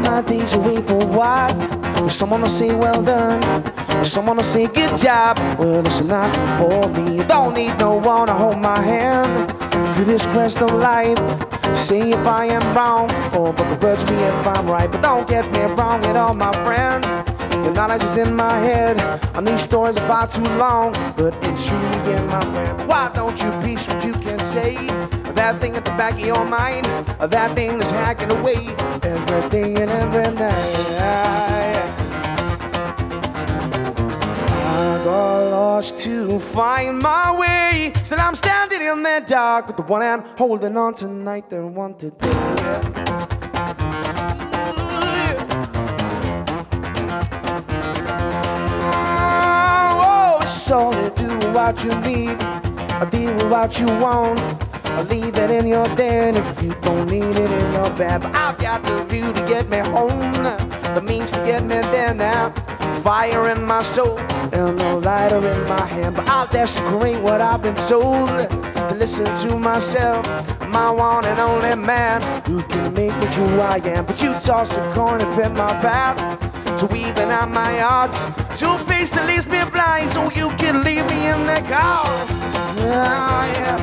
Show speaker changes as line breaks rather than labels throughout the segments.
My days away for a while. Someone will say well done, someone will say good job. Well, it's not for me. Don't need no one to hold my hand through this quest of life. Say if I am wrong, or but begrudge me if I'm right. But don't get me wrong at all, my friend. Your knowledge is in my head, and these stories are far too long, but it's truly in my friend. Why don't you piece what you can say? That thing at the back of your mind, that thing that's hacking away every day and every night. I got lost to find my way. Still I'm standing in the dark with the one hand holding on tonight, the one today. Oh, so you do what you need, I deal with what you want. I'll leave it in your den if you don't need it in your bed. But I've got the view to get me home, the means to get me there now. Fire in my soul and a lighter in my hand. But I'll desecrate what I've been told to listen to myself, my one and only man who can make me who I am. But you toss a coin and fit my path to even out my odds. Two-faced to leaves me blind so you can leave me in the cold. Yeah.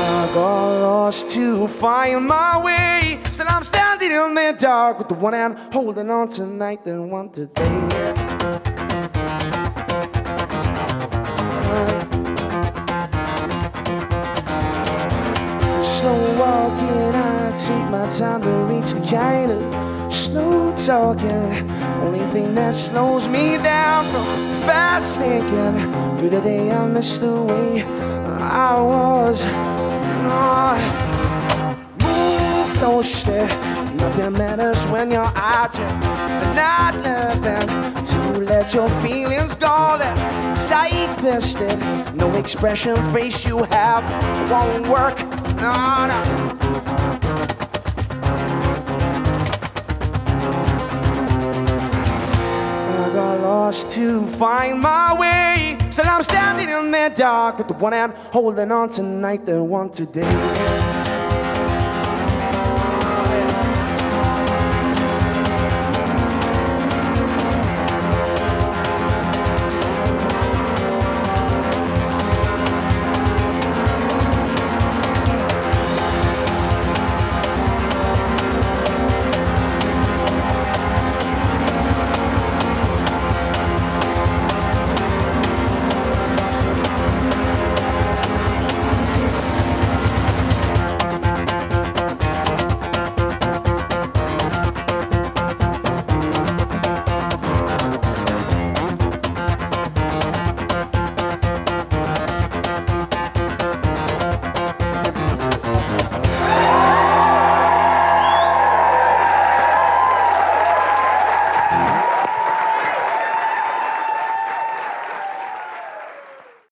I got lost to find my way. Still I'm standing in the dark with the one hand holding on tonight, the one today. Slow walking, I take my time to reach the kind of slow talking. Only thing that slows me down from fast thinking. Through the day I missed the way I was. Move, don't stare. Nothing matters when you're out there, not living to let your feelings go there. Tight-fisted, no expression face you have won't work. No, no. I got lost to find my way. Still I'm standing in the dark with the one hand holding on tonight, the one today.